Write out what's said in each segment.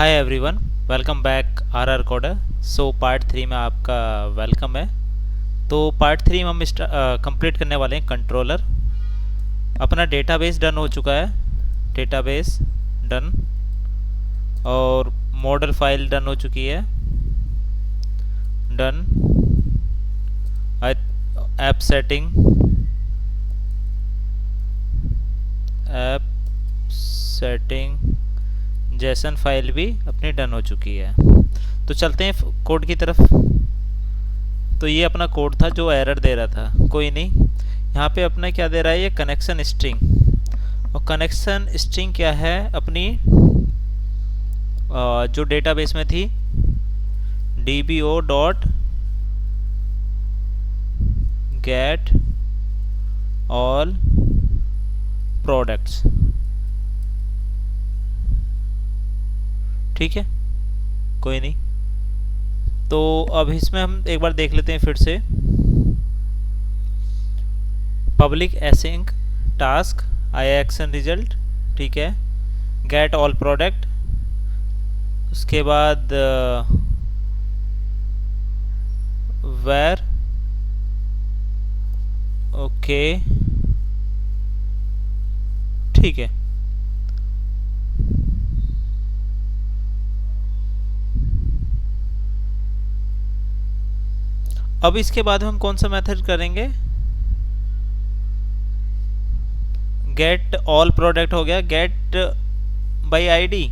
Hi everyone, welcome back RR coder. So part three में आपका welcome है। तो पार्ट थ्री में हम कंप्लीट करने वाले हैं कंट्रोलर। अपना डेटाबेस डन हो चुका है, डेटाबेस डन, और मॉडल फाइल डन हो चुकी है, done. App setting, app setting JSON file भी अपनी डन हो चुकी है। तो चलते हैं कोड की तरफ। तो ये अपना कोड था जो एरर दे रहा था, कोई नहीं। यहाँ पे अपना क्या दे रहा है, ये कनेक्शन स्ट्रिंग। और कनेक्शन स्ट्रिंग क्या है अपनी, जो डेटाबेस में थी, dbo dot get all products. ठीक है, कोई नहीं। तो अब इसमें हम एक बार देख लेते हैं फिर से। Public async task I action result, ठीक है। गेट ऑल प्रोडक्ट, उसके बाद वेर, ओके, ठीक है। अब इसके बाद हम कौन सा मेथड करेंगे, गेट ऑल प्रोडक्ट हो गया, गेट बाय आईडी,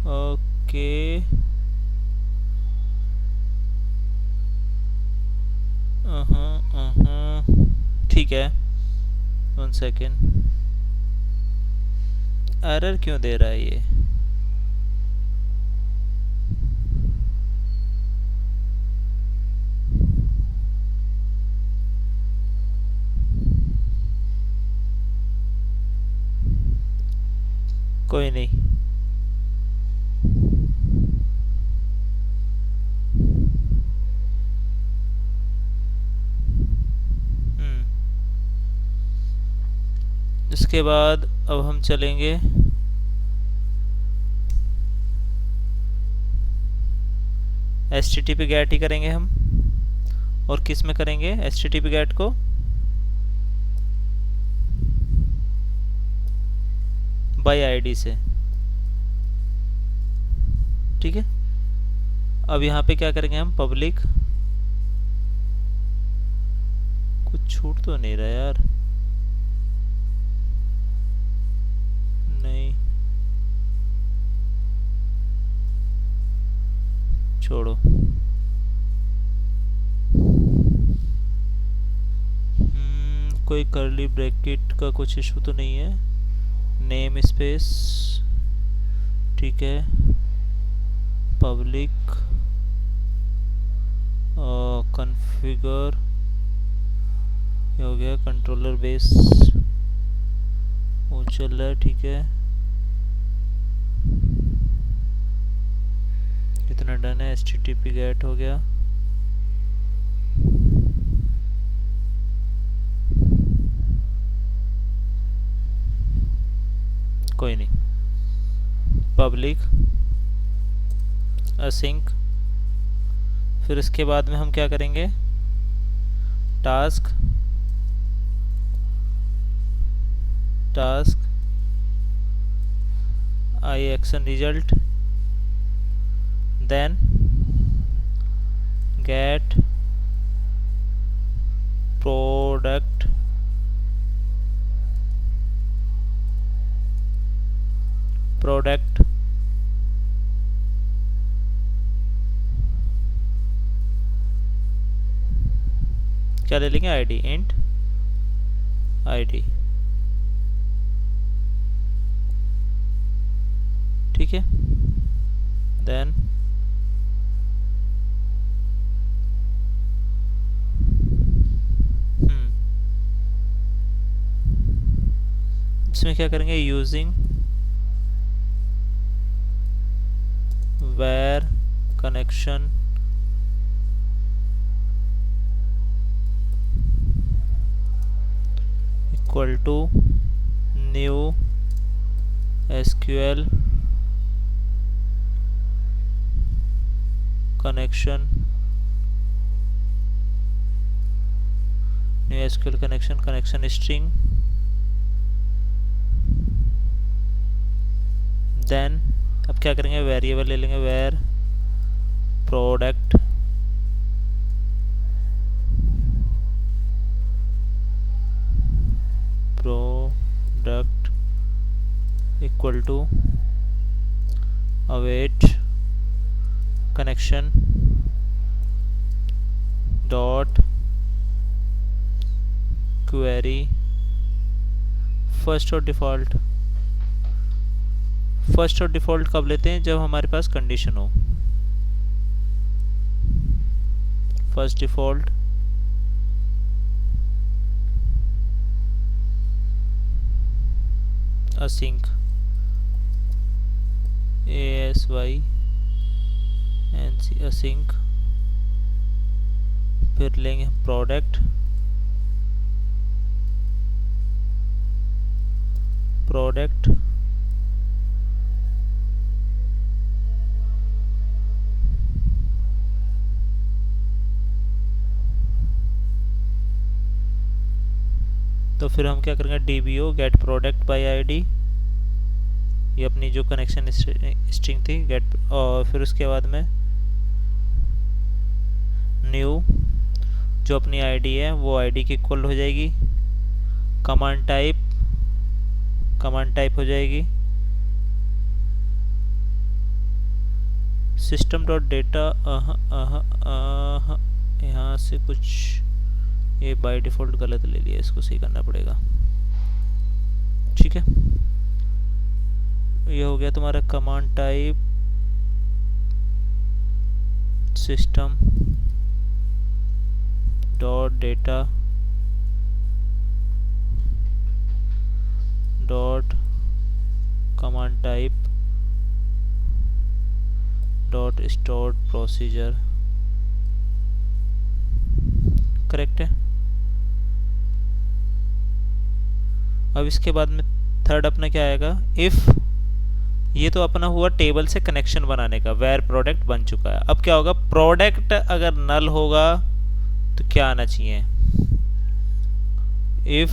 ओके। ठीक है, 1 सेकेंड। एरर क्यों दे रहा है ये? कोई नहीं, इसके बाद अब हम चलेंगे HTTP गेट ही करेंगे हम। और किस में करेंगे HTTP गेट को? बाय आईडी से, ठीक है। अब यहाँ पे क्या करेंगे हम, पब्लिक, कुछ छूट तो नहीं रहा यार, नहीं, छोड़ो। कोई कर्ली ब्रैकेट का कुछ इशू तो नहीं है, नेम स्पेस, ठीक है। पब्लिक कॉन्फ़िगर हो गया, कंट्रोलर बेस वो चल रहा है, ठीक है। इतना डन है, HTTP गेट हो गया। कोई नहीं, पब्लिक असिंक, फिर इसके बाद में हम क्या करेंगे, task, task I action result, then get product, product क्या ले लेंगे, आईडी, इंट आईडी, ठीक है। देन इसमें क्या करेंगे, using where connection equal to new SQL connection, new SQL connection, connection string, then अब क्या करेंगे, वेरिएबल ले लेंगे, var product equal to await connection dot query first or default. First or default कब लेते हैं, जब हमारे पास कंडीशन हो। First default async async async, फिर लेंगे प्रोडक्ट तो फिर हम क्या करेंगे, DBO get product by ID, ये अपनी जो कनेक्शन स्ट्रिंग थी गेट, और फिर उसके बाद में न्यू जो अपनी आईडी है वो आईडी की इक्वल हो जाएगी, कमांड टाइप हो जाएगी, सिस्टम डॉट डेटा, यहाँ से कुछ ये बाय डिफ़ॉल्ट गलत ले लिया, इसको सही करना पड़ेगा। ठीक है, ये हो गया तुम्हारा command type system dot data dot command type dot stored procedure. Correct है। अब इसके बाद में थर्ड अपना क्या आएगा, इफ़, ये तो अपना हुआ टेबल से कनेक्शन बनाने का, वेयर प्रोडक्ट बन चुका है। अब क्या होगा, प्रोडक्ट अगर नल होगा तो क्या आना चाहिए, इफ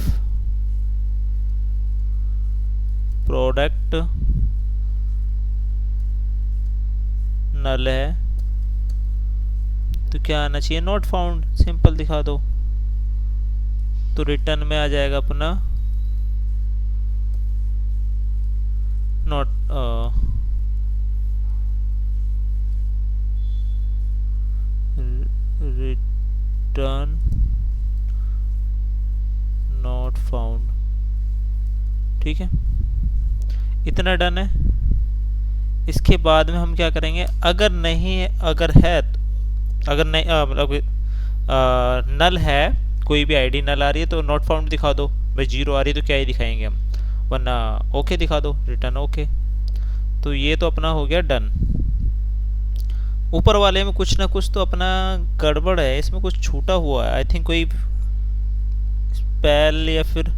प्रोडक्ट नल है तो क्या आना चाहिए, नॉट फाउंड, सिंपल दिखा दो तो रिटर्न में आ जाएगा अपना नॉट रिटर्न नॉट फाउंड। ठीक है, इतना डन है। इसके बाद में हम क्या करेंगे, अगर नहीं है, अगर है तो, अगर नहीं मतलब नल है, कोई भी आईडी नल आ रही है तो नॉट फाउंड दिखा दो भाई, जीरो आ रही है तो क्या ही दिखाएंगे हम, वरना ओके दिखा दो, रिटर्न ओके। तो ये तो अपना हो गया डन। ऊपर वाले में कुछ ना कुछ तो अपना गड़बड़ है, इसमें कुछ छूटा हुआ है, आई थिंक कोई स्पेल या फिर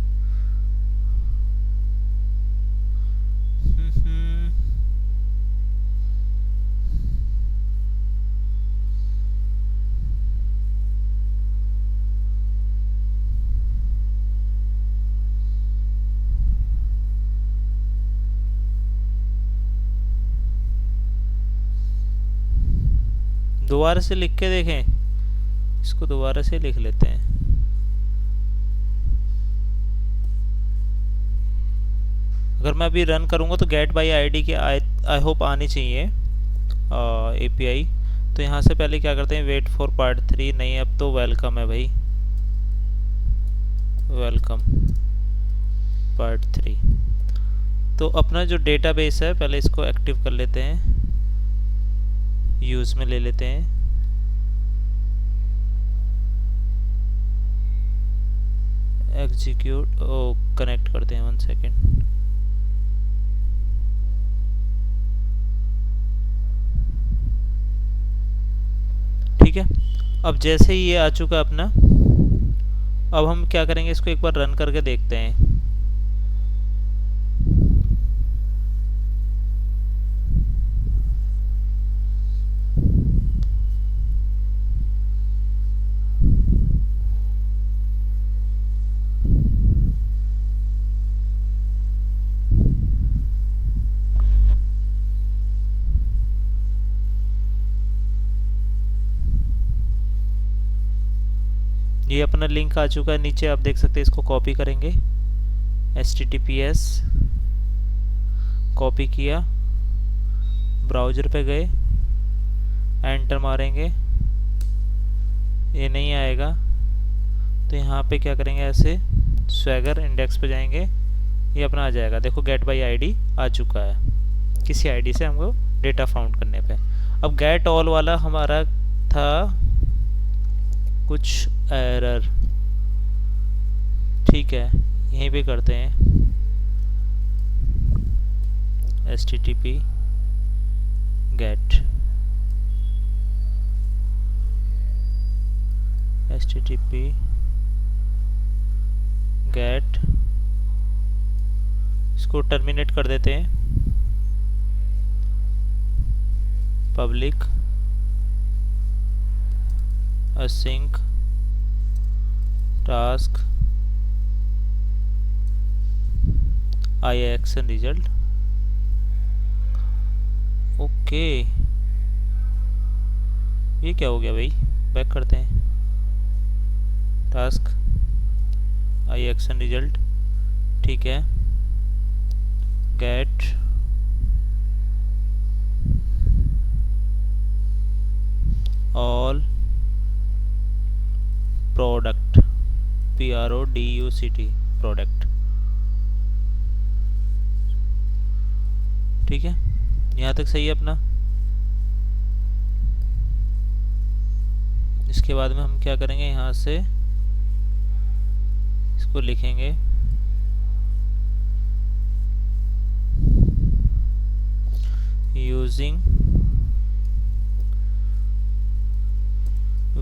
दोबारा से लिख के देखें, इसको दोबारा से लिख लेते हैं। अगर मैं अभी रन करूंगा तो गेट बाय आईडी की आई होप आनी चाहिए एपीआई। तो यहाँ से पहले क्या करते हैं, वेट फॉर पार्ट 3, नहीं अब तो वेलकम है भाई, वेलकम पार्ट 3। तो अपना जो डेटाबेस है पहले इसको एक्टिव कर लेते हैं, यूज़ में ले लेते हैं, एग्जीक्यूट, ओ कनेक्ट करते हैं, 1 सेकेंड। ठीक है, अब जैसे ही ये आ चुका अपना, अब हम क्या करेंगे, इसको एक बार रन करके देखते हैं। ये अपना लिंक आ चुका है नीचे, आप देख सकते हैं। इसको कॉपी करेंगे, HTTPS कॉपी किया, ब्राउज़र पे गए, एंटर मारेंगे, ये नहीं आएगा तो यहाँ पे क्या करेंगे, ऐसे स्वैगर इंडेक्स पे जाएंगे, ये अपना आ जाएगा। देखो गेट बाई आईडी आ चुका है, किसी आईडी से हमको डेटा फाउंड करने पे। अब गेट ऑल वाला हमारा था कुछ एरर, ठीक है, यहीं पे करते हैं HTTP get HTTP get, इसको टर्मिनेट कर देते हैं, public async task IAction result। Okay, ये क्या हो गया भाई, बैक करते हैं, टास्क IAction result, ठीक है, get all product, PRODUCT product, ठीक है, यहाँ तक सही है अपना। इसके बाद में हम क्या करेंगे, यहाँ से इसको लिखेंगे using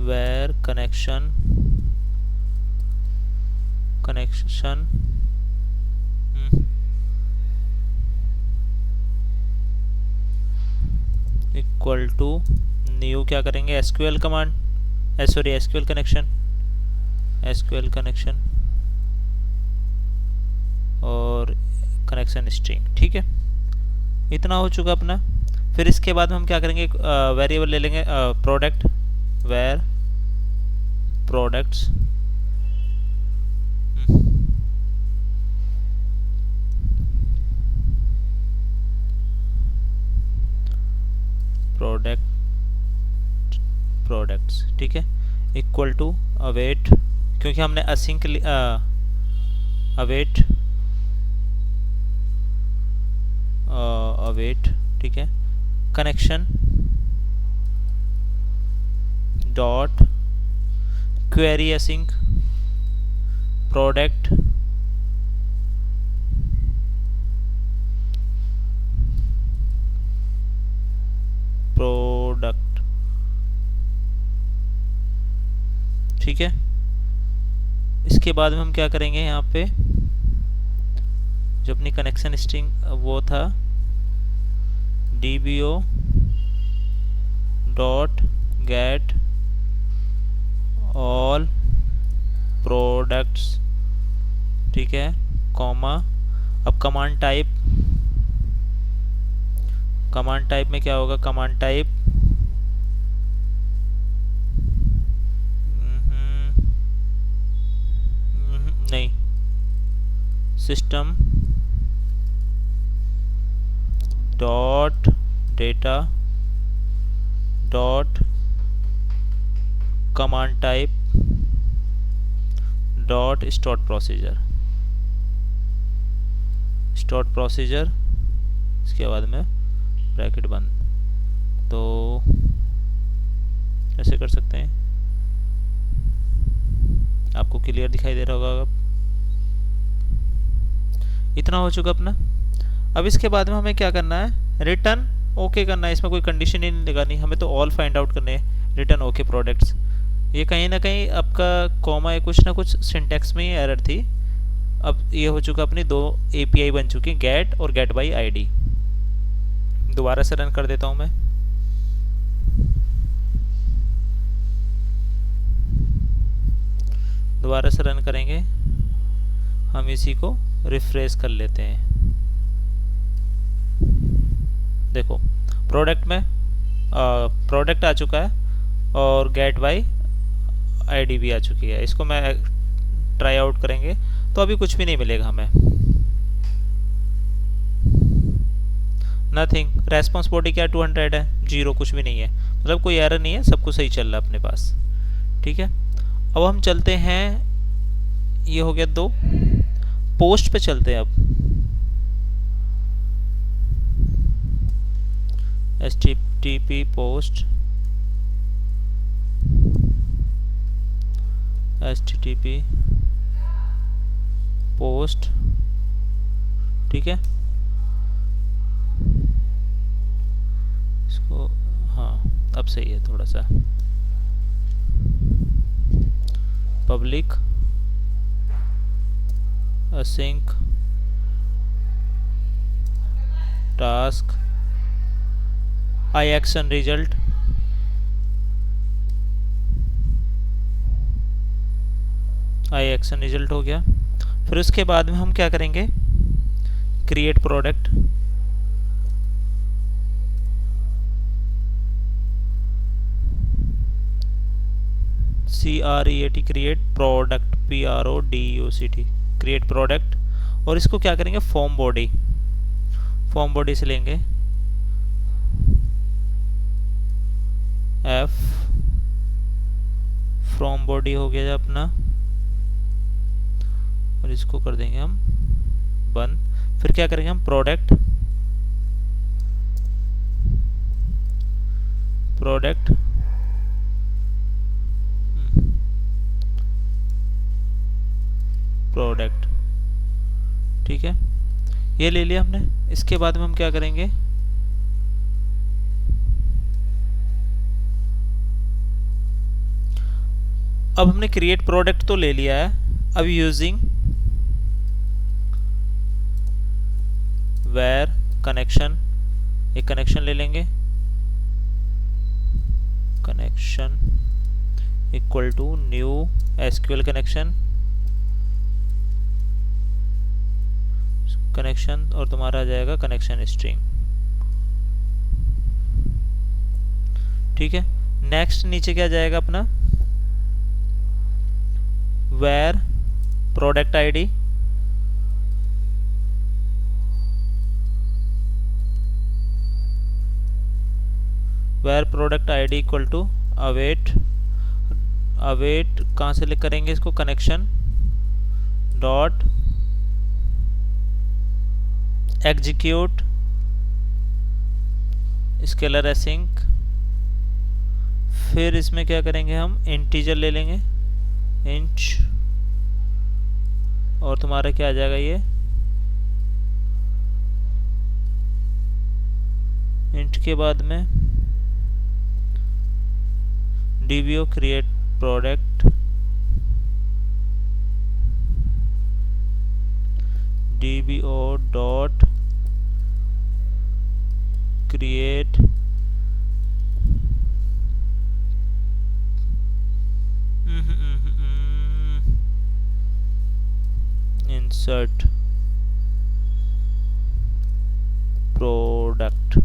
where connection equal to new, क्या करेंगे, SQL command, sorry SQL connection और कनेक्शन स्ट्रिंग, ठीक है, इतना हो चुका अपना। फिर इसके बाद हम क्या करेंगे, वेरिएबल ले लेंगे प्रोडक्ट, where products प्रोडक्ट्स, ठीक है, इक्वल टू अवेट, क्योंकि हमने असिंक अवेट, ठीक है, connection dot query async product ठीक है। इसके बाद में हम क्या करेंगे, यहाँ पे जो अपनी कनेक्शन स्ट्रिंग वो था dbo dot get all products, ठीक है, कॉमा, अब कमांड टाइप में क्या होगा, कमांड टाइप नहीं, system dot data dot command type dot store procedure, इसके बाद में ब्रैकेट बंद। तो ऐसे कर सकते हैं, आपको क्लियर दिखाई दे रहा होगा। इतना हो चुका अपना। अब इसके बाद में हमें क्या करना है, रिटर्न ओके करना है, इसमें कोई कंडीशन ही नहीं लगानी, हमें तो ऑल फाइंड आउट करने हैं, रिटर्न ओके प्रोडक्ट्स। ये कहीं ना कहीं आपका कॉमा या कुछ ना कुछ सिंटैक्स में ही एरर थी। अब ये हो चुका, अपनी दो API बन चुकी, गेट और गेट बाई आईडी। दोबारा से रन कर देता हूँ मैं। दोबारा से रन करेंगे, हम इसी को रिफ्रेश कर लेते हैं। देखो प्रोडक्ट में प्रोडक्ट आ चुका है और गेट बाई आईडी भी आ चुकी है। इसको मैं ट्राई आउट करेंगे तो अभी कुछ भी नहीं मिलेगा हमें, नथिंग। रेस्पॉन्स बॉडी क्या 200 है, जीरो, कुछ भी नहीं है, मतलब कोई एरर नहीं है, सब कुछ सही चल रहा है अपने पास। ठीक है, अब हम चलते हैं, ये हो गया 2, पोस्ट पे चलते हैं अब। HTTP पोस्ट, HTTP पोस्ट, ठीक है। इसको, हाँ अब सही है थोड़ा सा। Public async task iAction result, iAction result हो गया। फिर उसके बाद में हम क्या करेंगे, create product, CREAT, create product, PRODUCT, create product. और इसको क्या करेंगे, फॉर्म बॉडी, फॉर्म बॉडी से लेंगे F, फ्रॉम बॉडी हो गया अपना, और इसको कर देंगे हम बंद। फिर क्या करेंगे हम, प्रोडक्ट, प्रोडक्ट प्रोडक्ट, ठीक है, ये ले लिया हमने। इसके बाद में हम क्या करेंगे, अब हमने क्रिएट प्रोडक्ट तो ले लिया है, अब यूजिंग वेयर कनेक्शन, एक कनेक्शन ले लेंगे, connection equal to new SQL connection, connection, और तुम्हारा आ जाएगा कनेक्शन स्ट्रिंग। ठीक है, नेक्स्ट नीचे क्या जाएगा अपना, where product ID, where product ID equal to await, await कहाँ से करेंगे इसको, connection dot execute scalar async. फिर इसमें क्या करेंगे हम, इंटीजर ले लेंगे, इंच, और तुम्हारा क्या आ जाएगा ये, इंट के बाद में DBO create product, DBO dot create insert product.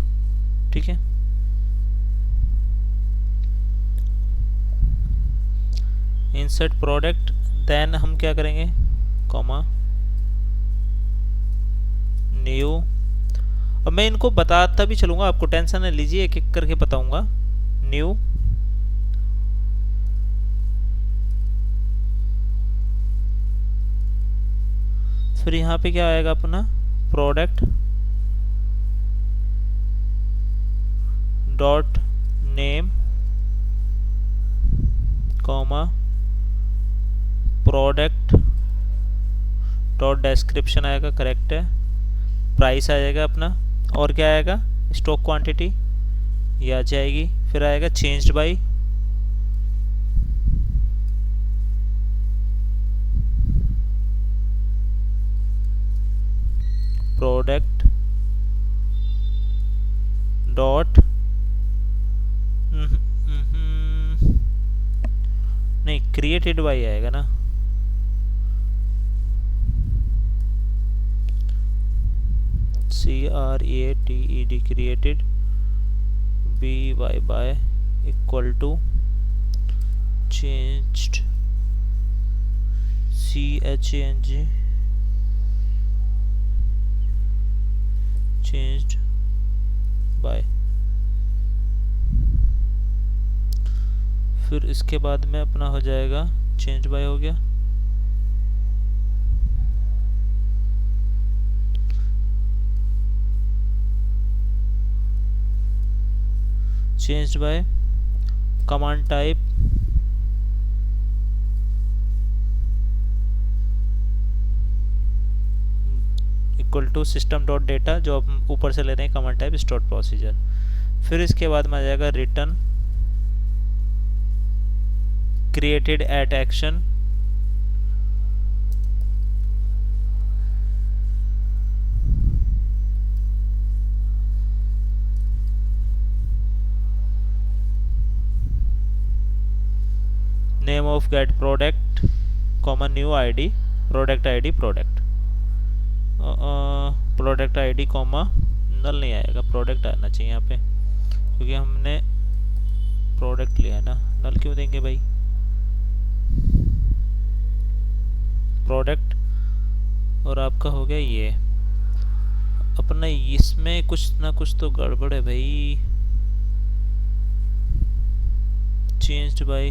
ठीक है, इंसर्ट प्रोडक्ट, देन हम क्या करेंगे, कॉमा न्यू। अब मैं इनको बताता भी चलूंगा, आपको टेंशन न लीजिए, एक एक करके बताऊंगा। न्यू, फिर यहाँ पे क्या आएगा अपना, product dot name, comma product dot description आएगा, करेक्ट है, प्राइस आ जाएगा अपना, और क्या आएगा, स्टॉक क्वांटिटी ये आ जाएगी, फिर आएगा चेंज्ड बाय, प्रोडक्ट डॉट नहीं, क्रिएटेड बाय आएगा ना, CREATED created BY by equal to changed, chang, changed by। फिर इसके बाद में अपना हो जाएगा चेंज बाय हो गया, changed by command type equal to system dot data, जो हम ऊपर से ले रहे हैं कमांड टाइप स्टोर प्रोसीजर। फिर इसके बाद में आ जाएगा return created at action, name of get product comma new id product id product, product ID comma null नहीं आएगा, प्रोडक्ट आना चाहिए यहाँ पे क्योंकि हमने प्रोडक्ट लिया है ना, नल क्यों देंगे भाई। प्रोडक्ट और आपका हो गया ये अपना, इसमें कुछ ना कुछ तो गड़बड़ है भाई। चेंज्ड बाय,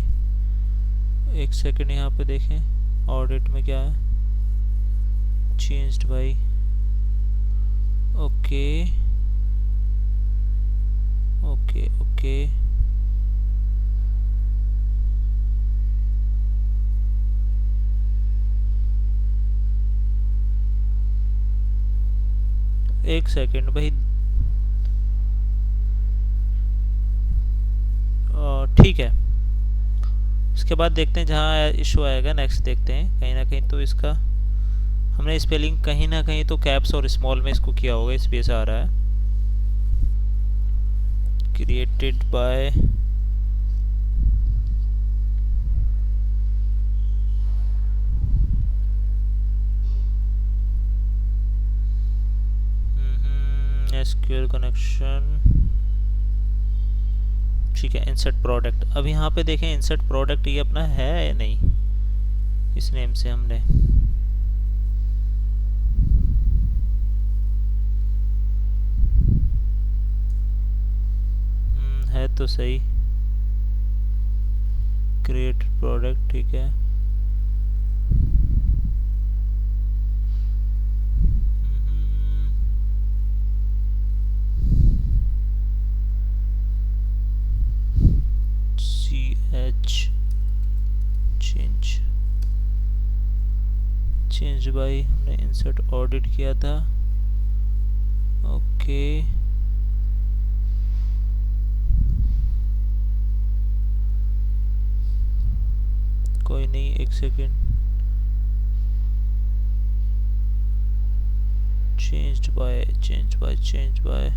एक सेकंड यहाँ पे देखें ऑडिट में क्या है, changed by, okay okay okay, एक सेकंड भाई, ठीक है। इसके बाद देखते हैं जहाँ इशू आएगा नेक्स्ट देखते हैं, कहीं ना कहीं तो इसका हमने स्पेलिंग कहीं ना कहीं तो कैप्स और स्मॉल में इसको किया होगा, इस वजह से आ रहा है। क्रिएटेड बाय एसक्यूएल कनेक्शन, ठीक है। इंसर्ट प्रोडक्ट, अब यहाँ पे देखें इंसर्ट प्रोडक्ट ये अपना है या नहीं, इस नेम से हमने है तो सही, क्रिएट प्रोडक्ट, ठीक है। चेंज बाय हमने इंसर्ट ऑडिट किया था, ओके। कोई नहीं, एक second, changed by change by change bye,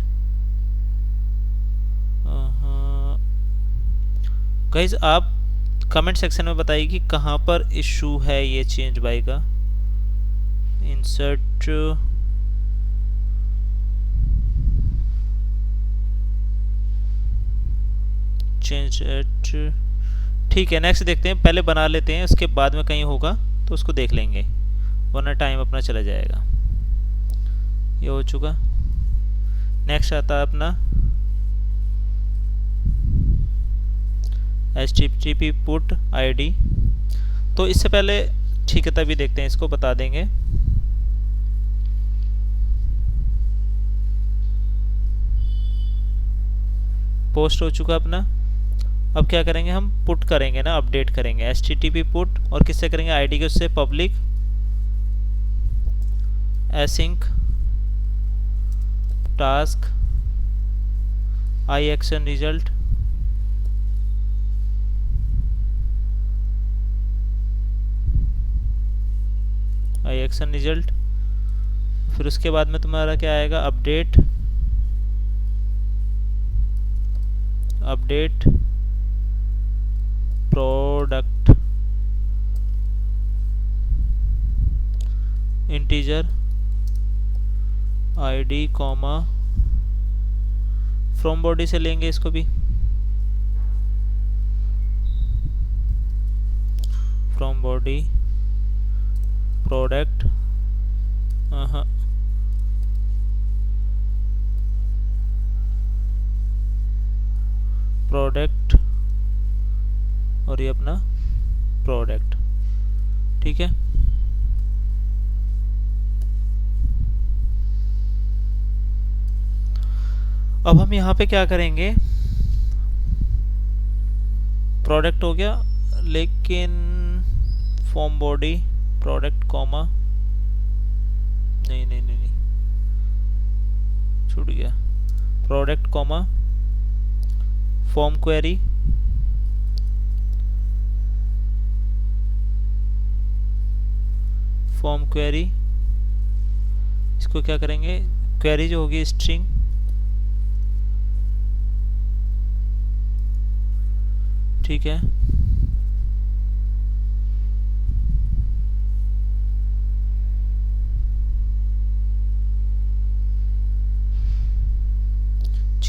guys आप कमेंट सेक्शन में बताइए कि कहाँ पर इशू है ये चेंज बाय का। इंसर्ट चेंज एट, ठीक है। नेक्स्ट देखते हैं, पहले बना लेते हैं, उसके बाद में कहीं होगा तो उसको देख लेंगे, वरना टाइम अपना चला जाएगा। ये हो चुका। नेक्स्ट आता है अपना HTTP पुट आईडी, तो इससे पहले ठीक है तभी देखते हैं, इसको बता देंगे। पोस्ट हो चुका अपना, अब क्या करेंगे हम, पुट करेंगे ना, अपडेट करेंगे HTTP पुट, और किससे करेंगे, आईडी के उससे public async task I action result, I action result. फिर उसके बाद में तुम्हारा क्या आएगा, update update product integer ID comma, from body से लेंगे इसको भी, फॉर्म बॉडी प्रोडक्ट प्रोडक्ट और ये अपना प्रोडक्ट। ठीक है, अब हम यहाँ पे क्या करेंगे, प्रोडक्ट हो गया, लेकिन फॉर्म बॉडी प्रोडक्ट कॉमा नहीं नहीं नहीं नहीं छूट गया, product comma from query form query, इसको क्या करेंगे, क्वेरी जो होगी स्ट्रिंग, ठीक है,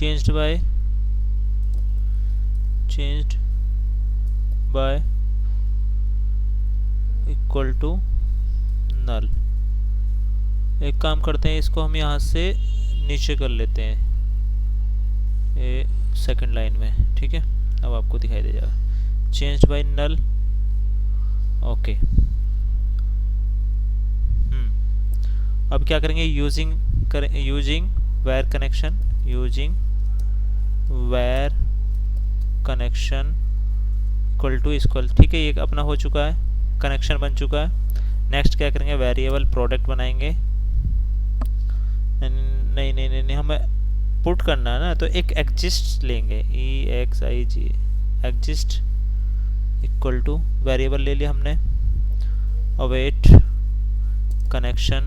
changed by equal to null. एक काम करते हैं, इसको हम यहाँ से नीचे कर लेते हैं, ये सेकंड लाइन में। ठीक है, अब आपको दिखाई दे जाएगा चेंज्ड बाय नल। ओके, अब क्या करेंगे, using where connection, using where connection equal to equal. ठीक है, ये अपना हो चुका है, कनेक्शन बन चुका है। नेक्स्ट क्या करेंगे, वेरिएबल प्रोडक्ट बनाएंगे। नहीं नहीं नहीं, हमें पुट करना है ना, तो एक एग्जिस्ट लेंगे, EXIG exist equal two variable ले लिया हमने, await connection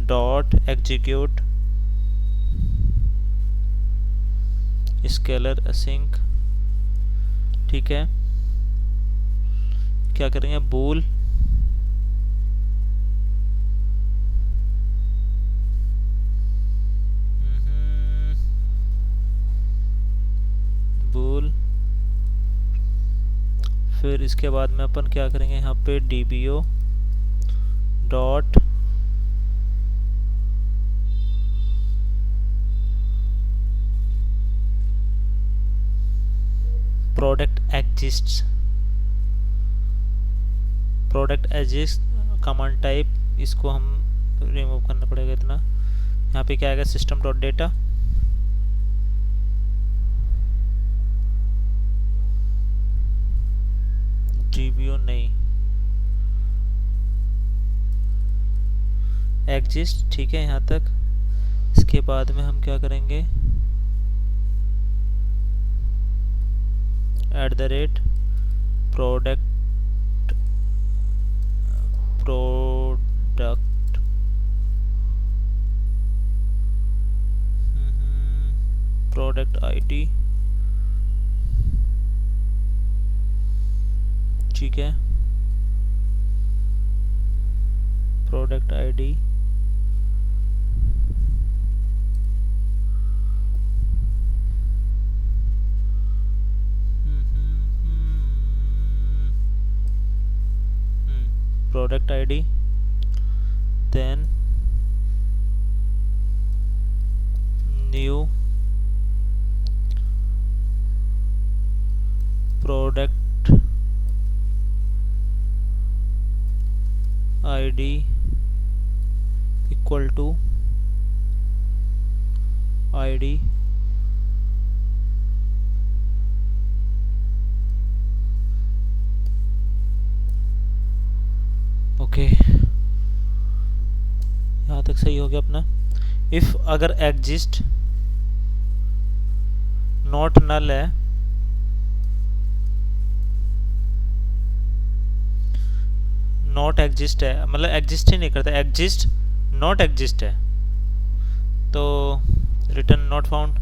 dot execute scalar async. ठीक है, क्या करेंगे, बूल बूल, फिर इसके बाद में अपन क्या करेंगे, यहाँ पे DBO dot product exist command type, इसको हम रिमूव करना पड़ेगा इतना। यहाँ पे क्या आएगा, सिस्टम डॉट डेटा, DBO नहीं, एग्जिस्ट। ठीक है, यहाँ तक। इसके बाद में हम क्या करेंगे, @ प्रोडक्ट प्रोडक्ट ID। ठीक है, product ID product ID, then new product ID equal to ID okay. यहाँ तक सही हो गया अपना। इफ अगर एग्जिस्ट नॉट नल है, नॉट एग्जिस्ट है, मतलब एग्जिस्ट ही नहीं करता, एग्जिस्ट नॉट एग्जिस्ट है, तो रिटर्न नॉट फाउंड।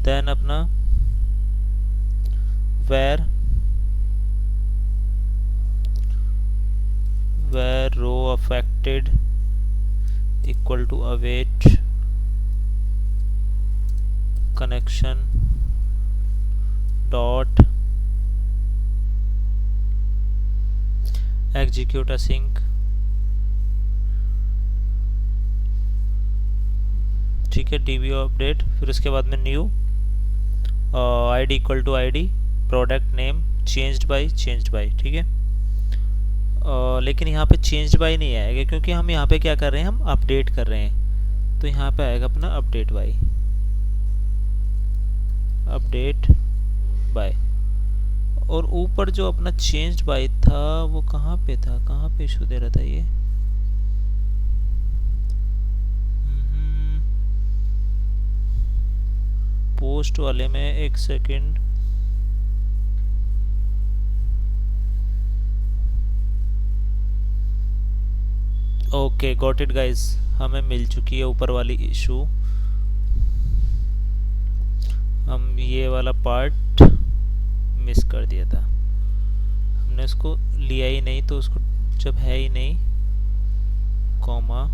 देन अपना where row affected equal to await connection dot execute async, ठीक है, डीबी अपडेट, फिर उसके बाद में new ID equal to ID, product name changed by, ठीक है। लेकिन यहाँ पे चेंज्ड बाय नहीं आएगा क्योंकि हम यहाँ पे क्या कर रहे हैं, हम अपडेट कर रहे हैं, तो यहाँ पे आएगा अपना अपडेट बाय। और ऊपर जो अपना चेंज्ड बाय था वो कहाँ पे था, कहाँ पे इशू दे रहा था ये, पोस्ट वाले में, एक second, okay got it guys, हमें मिल चुकी है ऊपर वाली इशू। हम ये वाला पार्ट मिस कर दिया था, हमने उसको लिया ही नहीं, तो उसको जब है ही नहीं कॉमा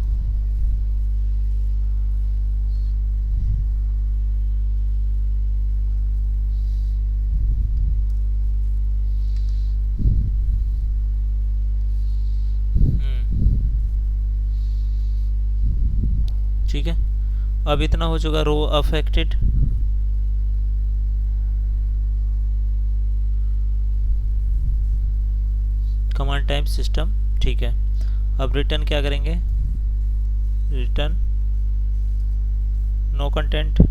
ठीक है। अब इतना हो चुका, row affected, command time system, ठीक है। अब रिटर्न क्या करेंगे, रिटर्न नो कंटेंट,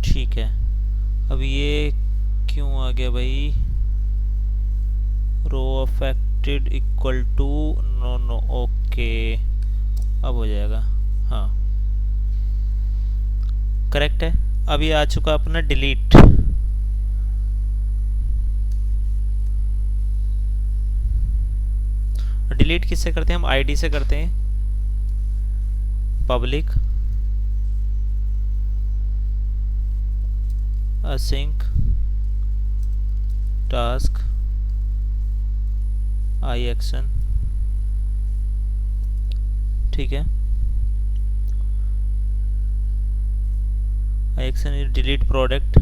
ठीक है। अब ये क्यों आ गया भाई, row affected equal to no, okay अब हो जाएगा, हाँ करेक्ट है। अब ये आ चुका अपना डिलीट, डिलीट किससे करते हैं, हम आईडी से करते हैं, public async task I action, ठीक है। I action is delete product,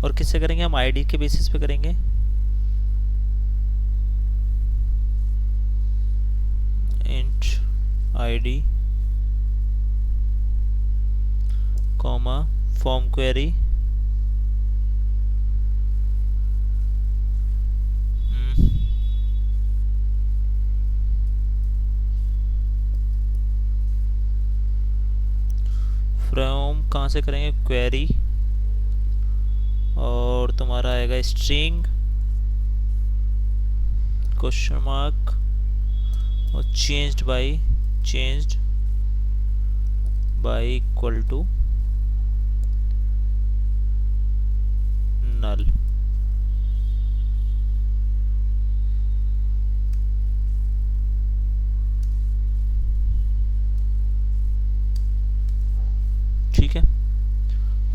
और किससे करेंगे, हम आईडी के बेसिस पे करेंगे, int ID comma from query, from कहाँ से करेंगे, क्वेरी, और तुम्हारा आएगा स्ट्रिंग क्वेश्चन मार्क और changed by equal to null, ठीक है।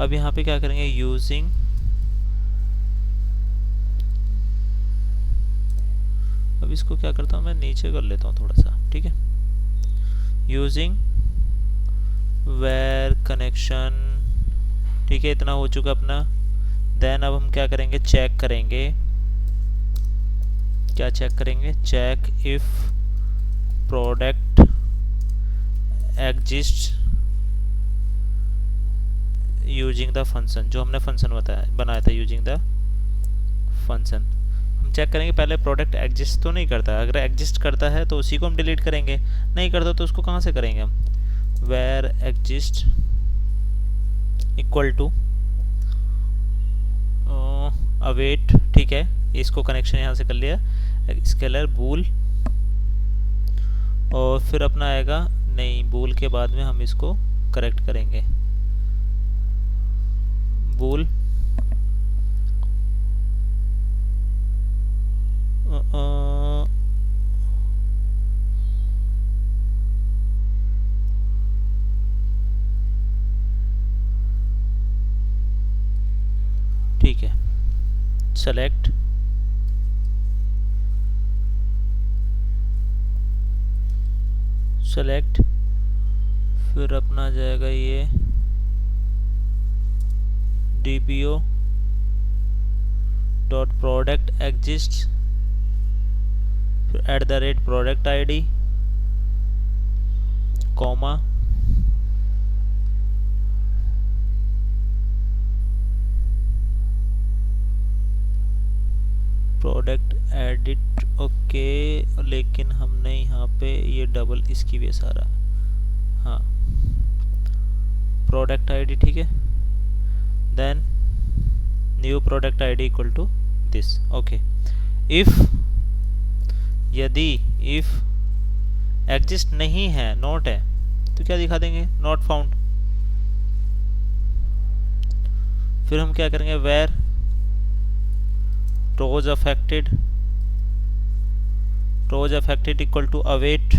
अब यहाँ पे क्या करेंगे, यूजिंग, अब इसको क्या करता हूँ मैं, नीचे कर लेता हूँ थोड़ा सा, ठीक है। यूजिंग वेयर कनेक्शन, ठीक है, इतना हो चुका अपना। देन अब हम क्या करेंगे, चेक करेंगे, क्या चेक करेंगे, check if product exist using the function, जो हमने फंक्शन बनाया था यूजिंग द फंक्शन। हम चेक करेंगे पहले प्रोडक्ट एग्जिस्ट तो नहीं करता है, अगर एग्जिस्ट करता है तो उसी को हम डिलीट करेंगे, नहीं करता तो उसको कहाँ से करेंगे हम, where exist equal to await, ठीक है, इसको कनेक्शन यहाँ से कर लिया, स्केलर बूल, और फिर अपना आएगा, नहीं बूल के बाद में हम इसको करेक्ट करेंगे, बूल ठीक है, सेलेक्ट सेलेक्ट, फिर अपना आ जाएगा ये dbo डॉट प्रोडक्ट एग्जिस्ट, फिर @ product ID, comma, product edit. Okay, लेकिन हमने यहाँ पे ये डबल इसकी वजह सारा, हाँ, प्रोडक्ट आईडी, ठीक है। Then new product ID equal to this. Okay, if, यदि इफ एग्जिस्ट नहीं है, नॉट है, तो क्या दिखा देंगे, नॉट फाउंड। फिर हम क्या करेंगे, where rows affected equal to await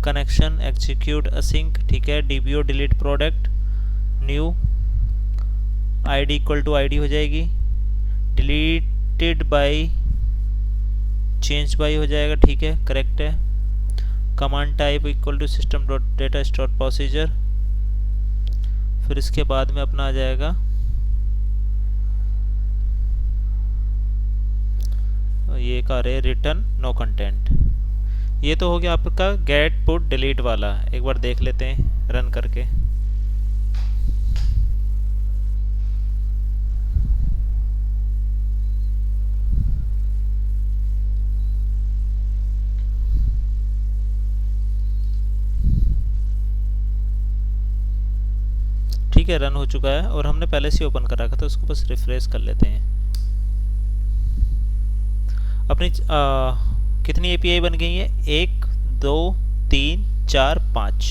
connection execute async, ठीक है। DBO delete product, new ID equal to ID हो जाएगी, डिलीटेड बाय चेंज बाय हो जाएगा, ठीक है, करेक्ट है। Command type equal to system dot data store procedure, फिर इसके बाद में अपना आ जाएगा ये का रे रिटर्न नो कंटेंट। ये तो हो गया आपका गेट पुट डिलीट वाला। एक बार देख लेते हैं रन करके। ठीक है, रन हो चुका है और हमने पहले से ओपन कर रखा था, उसको बस रिफ्रेश कर लेते हैं। अपनी कितनी एपीआई बन गई है, 1 2 3 4 5।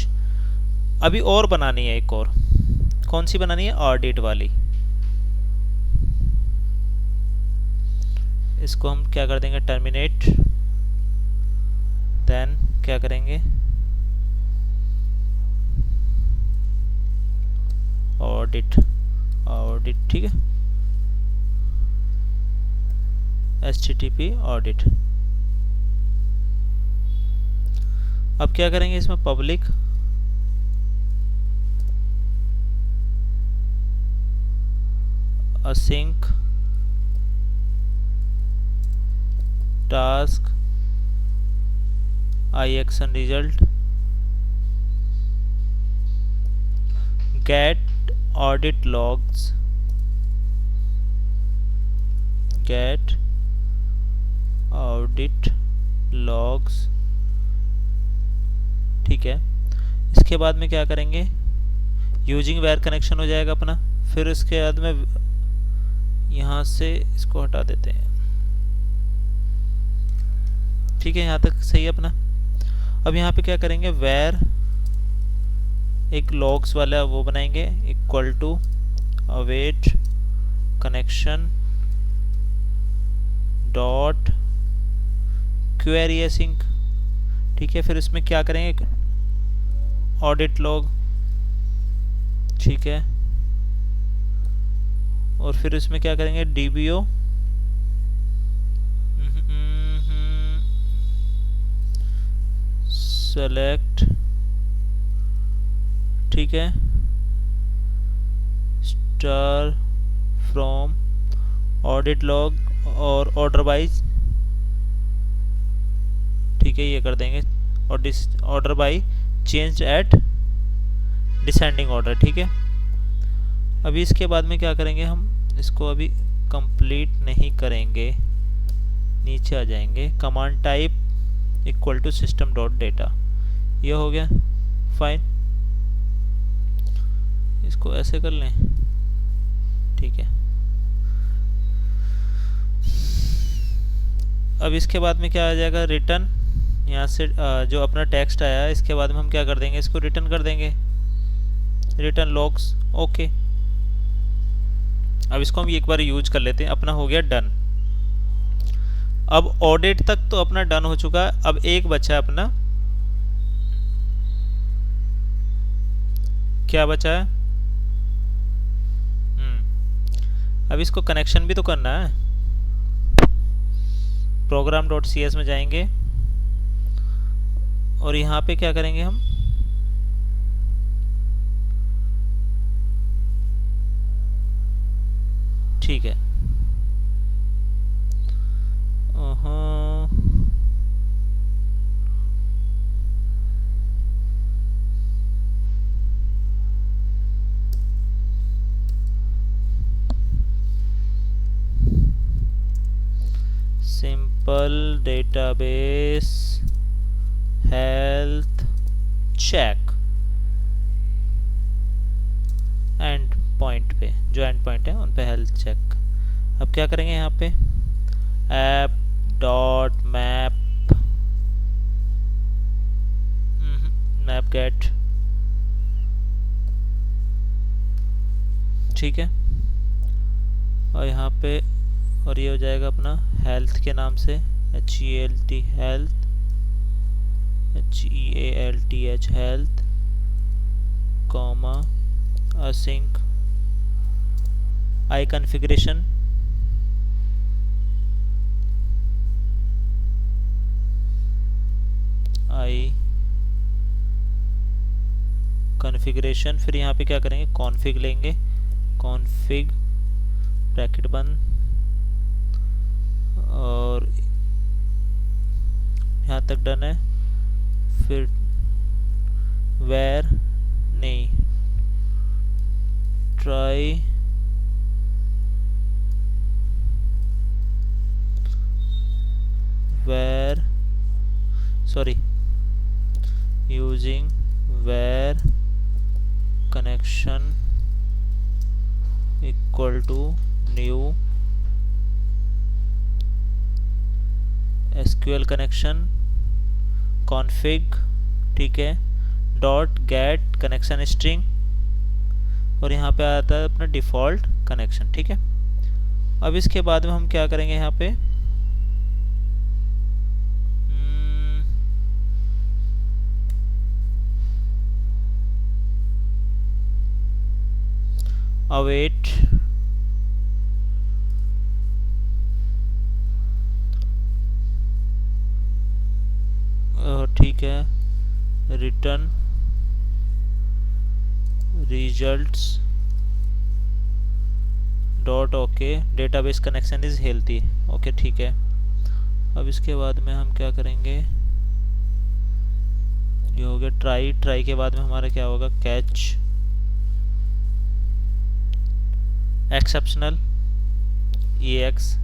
अभी और बनानी है एक और। कौन सी बनानी है, ऑडिट वाली। इसको हम क्या कर देंगे, टर्मिनेट। देन क्या करेंगे, ऑडिट, ठीक है, http ऑडिट। अब क्या करेंगे, इसमें public async task ixn result get audit logs, get audit logs, ठीक है। इसके बाद में क्या करेंगे, यूजिंग वेयर कनेक्शन हो जाएगा अपना। फिर इसके बाद में यहाँ से इसको हटा देते हैं, ठीक है, यहाँ तक सही है अपना। अब यहाँ पे क्या करेंगे, वेयर एक लॉग्स वाला वो बनाएंगे equal to await connection dot query async, ठीक है। फिर इसमें क्या करेंगे, ऑडिट लॉग, ठीक है। और फिर इसमें क्या करेंगे, डीबीओ सेलेक्ट, ठीक है, स्टार फ्रॉम ऑडिट लॉग और ऑर्डर वाइज, ठीक है, ये कर देंगे। और order by change at descending order, ठीक है। अभी इसके बाद में क्या करेंगे, हम इसको अभी कंप्लीट नहीं करेंगे, नीचे आ जाएंगे। Command type equal to system dot data, ये हो गया, फाइन। इसको ऐसे कर लें, ठीक है। अब इसके बाद में क्या आ जाएगा, रिटर्न, यहाँ से जो अपना टेक्स्ट आया है इसके बाद में हम क्या कर देंगे, इसको रिटर्न कर देंगे, रिटर्न लॉग्स, ओके। अब इसको हम एक बार यूज कर लेते हैं, अपना हो गया डन। अब ऑडिट तक तो अपना डन हो चुका है। अब एक बचा है अपना, क्या बचा है, अब इसको कनेक्शन भी तो करना है। प्रोग्राम.cs में जाएंगे और यहाँ पे क्या करेंगे हम, ठीक है, simple database health check endpoint पे, जो एंड पॉइंट है उन पे हेल्थ चेक। अब क्या करेंगे यहाँ पे, app dot map map get, ठीक है, और यहाँ पे, और ये हो जाएगा अपना हेल्थ के नाम से HELT health, HEALTH health, comma async आई कॉन्फ़िगरेशन, आई कॉन्फ़िगरेशन, फिर यहाँ पे क्या करेंगे, कॉन्फ़िग लेंगे, कॉन्फ़िग ब्रैकेट बंद, और यहाँ तक डन है। फिर वेर नहीं, try where, sorry, using where connection equal to new SQL connection config, ठीक है, डॉट गेट कनेक्शन स्ट्रिंग, और यहाँ पे आता है अपना डिफ़ॉल्ट कनेक्शन, ठीक है। अब इसके बाद में हम क्या करेंगे, यहाँ पे अवेट ठीक है, return results dot okay, database connection is healthy, okay, ठीक है। अब इसके बाद में हम क्या करेंगे, ये हो गया ट्राई, ट्राई के बाद में हमारा क्या होगा, catch exceptional EX,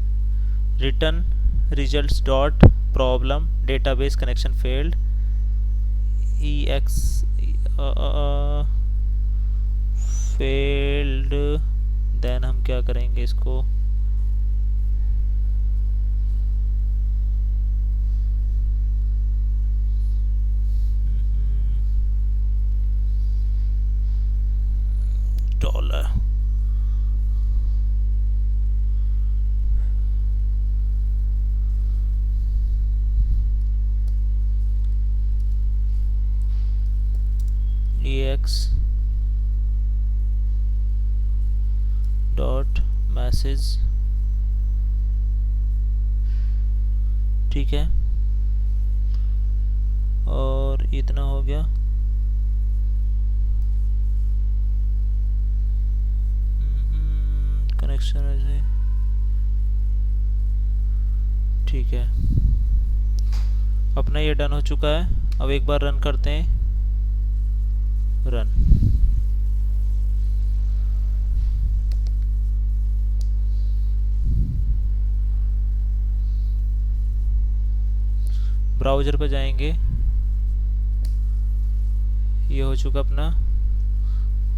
return results dot problem database connection failed EX failed, then हम क्या करेंगे इसको, डॉलर EX डॉट मैसेज, ठीक है, और इतना हो गया। कनेक्शन ऐसे, ठीक है, अपना ये डन हो चुका है। अब एक बार रन करते हैं, रन, ब्राउज़र पे जाएंगे, ये हो चुका अपना,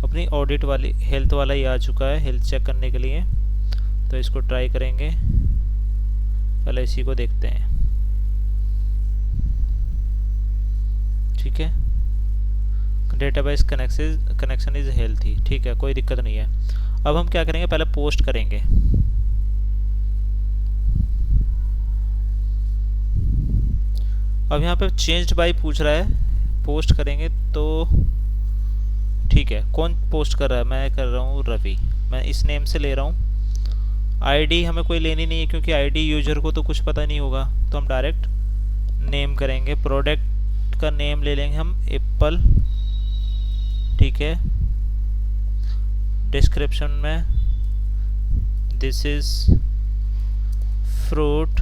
अपनी ऑडिट वाली हेल्थ वाला ही आ चुका है, हेल्थ चेक करने के लिए। तो इसको ट्राई करेंगे, पहले इसी को देखते हैं, ठीक है, डेटाबेस कनेक्शन इज हेल्थी, ठीक है, कोई दिक्कत नहीं है। अब हम क्या करेंगे, पहले पोस्ट करेंगे, अब यहाँ पे चेंज्ड बाय पूछ रहा है, पोस्ट करेंगे तो ठीक है। कौन पोस्ट कर रहा है, मैं कर रहा हूँ रवि, मैं इस नेम से ले रहा हूँ। आईडी हमें कोई लेनी नहीं है क्योंकि आईडी यूजर को तो कुछ पता नहीं होगा, तो हम डायरेक्ट नेम करेंगे, प्रोडक्ट इसका नेम ले लेंगे हम एप्पल, ठीक है। डिस्क्रिप्शन में दिस इज फ्रूट,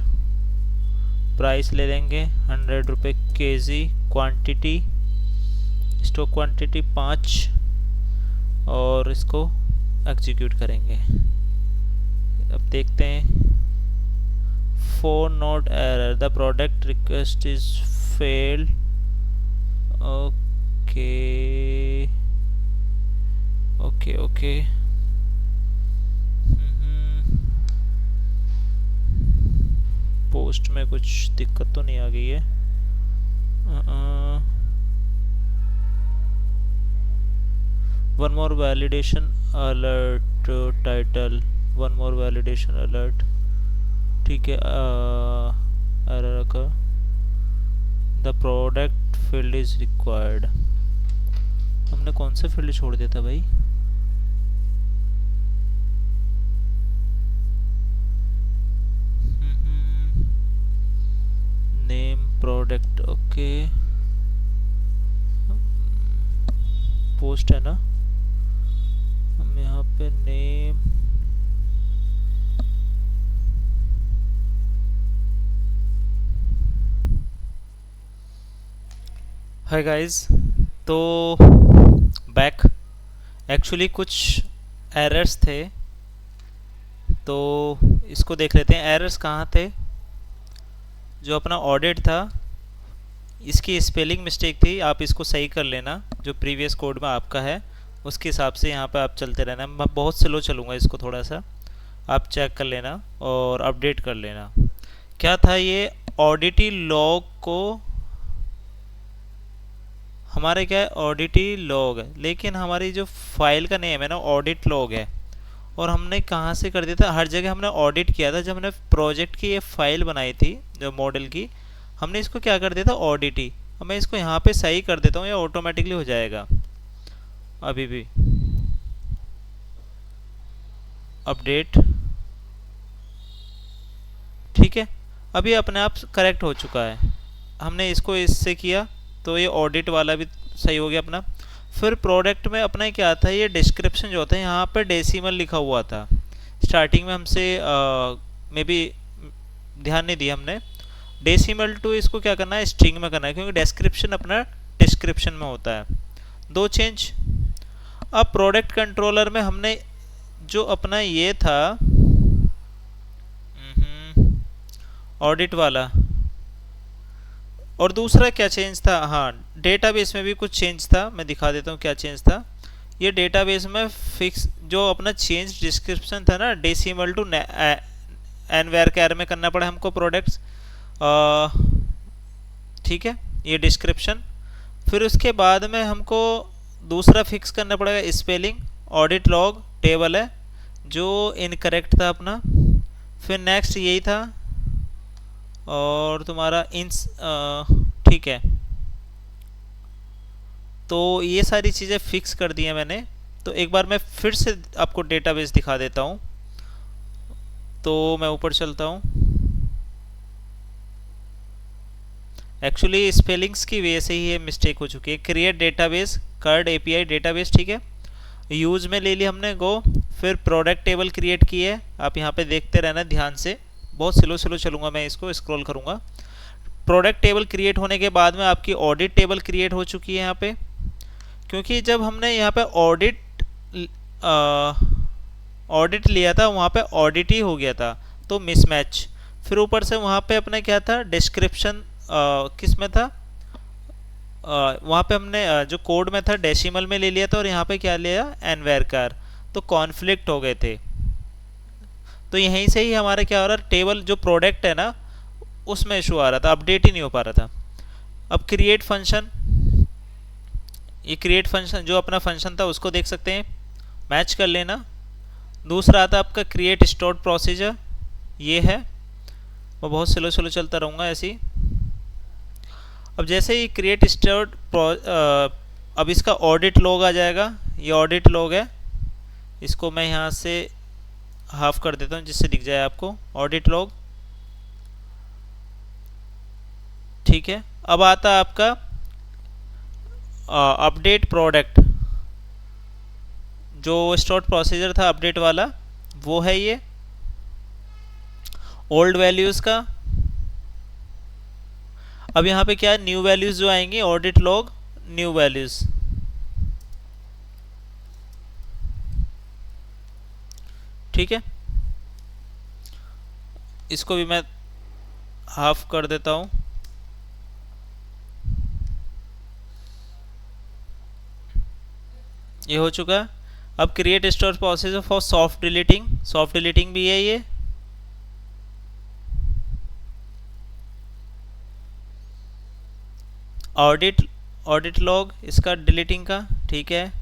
प्राइस ले लेंगे 100 रुपये केजी, क्वांटिटी स्टॉक क्वांटिटी 5, और इसको एग्जीक्यूट करेंगे। अब देखते हैं, four note error, the product request is failed. Okay okay okay, post में कुछ दिक्कत तो नहीं आ गई है? One more validation alert, title one more validation alert, ठीक है। एरर का the product field is required, हमने कौन सा फील्ड छोड़ दिया था भाई? नेम प्रोडक्ट, ओके, पोस्ट है ना, हम यहाँ पे नेम, हाय गाइस, तो बैक, एक्चुअली कुछ एरर्स थे तो इसको देख लेते हैं। एरर्स कहाँ थे? जो अपना ऑडिट था इसकी स्पेलिंग मिस्टेक थी, आप इसको सही कर लेना, जो प्रीवियस कोड में आपका है उसके हिसाब से यहाँ पे आप चलते रहना। मैं बहुत स्लो चलूँगा, इसको थोड़ा सा आप चेक कर लेना और अपडेट कर लेना। क्या था ये? ऑडिटी लॉग को, हमारे क्या है, ऑडिटी लॉग है, लेकिन हमारी जो फाइल का नेम है ना ऑडिट लॉग है, और हमने कहाँ से कर दिया था, हर जगह हमने ऑडिट किया था। जब हमने प्रोजेक्ट की ये फाइल बनाई थी जो मॉडल की, हमने इसको क्या कर दिया था, ऑडिटी। अब मैं इसको यहाँ पे सही कर देता हूँ, ये ऑटोमेटिकली हो जाएगा। अभी भी अपडेट, ठीक है, अभी अपने आप करेक्ट हो चुका है। हमने इसको इससे किया तो ये ऑडिट वाला भी सही हो गया अपना। फिर प्रोडक्ट में अपना क्या था, ये डिस्क्रिप्शन जो होता है यहाँ पे डेसिमल लिखा हुआ था। स्टार्टिंग में हमसे मे बी ध्यान नहीं दिया हमने, डेसिमल टू इसको क्या करना है, स्ट्रिंग में करना है, क्योंकि डिस्क्रिप्शन अपना डिस्क्रिप्शन में होता है। दो चेंज। अब प्रोडक्ट कंट्रोलर में हमने जो अपना ये था ऑडिट वाला, और दूसरा क्या चेंज था, हाँ डेटाबेस में भी कुछ चेंज था। मैं दिखा देता हूँ क्या चेंज था। ये डेटाबेस में फिक्स जो अपना चेंज डिस्क्रिप्शन था ना, डेसिमल टू एनवार में करना पड़ा हमको प्रोडक्ट्स, ठीक है, ये डिस्क्रिप्शन। फिर उसके बाद में हमको दूसरा फिक्स करना पड़ेगा स्पेलिंग, ऑडिट लॉग टेबल है जो इनकरेक्ट था अपना। फिर नेक्स्ट यही था, और तुम्हारा इंस, ठीक है, तो ये सारी चीज़ें फिक्स कर दी हैं मैंने। तो एक बार मैं फिर से आपको डेटाबेस दिखा देता हूँ। तो मैं ऊपर चलता हूँ। एक्चुअली स्पेलिंग्स की वजह से ही ये मिस्टेक हो चुकी है। Create database, CRUD API database, ठीक है, यूज में ले ली हमने गो। फिर प्रोडक्ट टेबल क्रिएट की है, आप यहाँ पे देखते रहना ध्यान से, बहुत स्लो स्लो चलूँगा मैं, इसको स्क्रॉल करूँगा। प्रोडक्ट टेबल क्रिएट होने के बाद में आपकी ऑडिट टेबल क्रिएट हो चुकी है यहाँ पे, क्योंकि जब हमने यहाँ पे ऑडिट लिया था वहाँ पे ऑडिट ही हो गया था, तो मिसमैच। फिर ऊपर से वहाँ पे अपने क्या था, डिस्क्रिप्शन किस में था, वहाँ पे हमने जो कोड में था डेसिमल में ले लिया था, और यहाँ पे क्या लिया, एनवार, तो कॉन्फ्लिक्ट हो गए थे। तो यहीं से ही हमारा क्या हो रहा, टेबल जो प्रोडक्ट है ना उसमें इशू आ रहा था, अपडेट ही नहीं हो पा रहा था। अब क्रिएट फंक्शन, ये क्रिएट फंक्शन जो अपना फंक्शन था उसको देख सकते हैं, मैच कर लेना। दूसरा आता आपका क्रिएट स्टोर्ड प्रोसीजर, ये है, मैं बहुत स्लो स्लो चलता रहूँगा ऐसे ही। अब जैसे ही क्रिएट स्टोर्ड, अब इसका ऑडिट लॉग आ जाएगा, ये ऑडिट लॉग है, इसको मैं यहाँ से हाफ कर देता हूँ जिससे दिख जाए आपको ऑडिट लॉग, ठीक है। अब आता आपका अपडेट प्रोडक्ट, जो स्टोर प्रोसीजर था अपडेट वाला वो है ये ओल्ड वैल्यूज़ का। अब यहाँ पे क्या है, न्यू वैल्यूज़ जो आएंगी ऑडिट लॉग न्यू वैल्यूज़, ठीक है। इसको भी मैं हाफ कर देता हूँ। ये हो चुका है। अब create store procedure for soft deleting, soft deleting भी है ये। ऑडिट लॉग इसका डिलीटिंग का, ठीक है।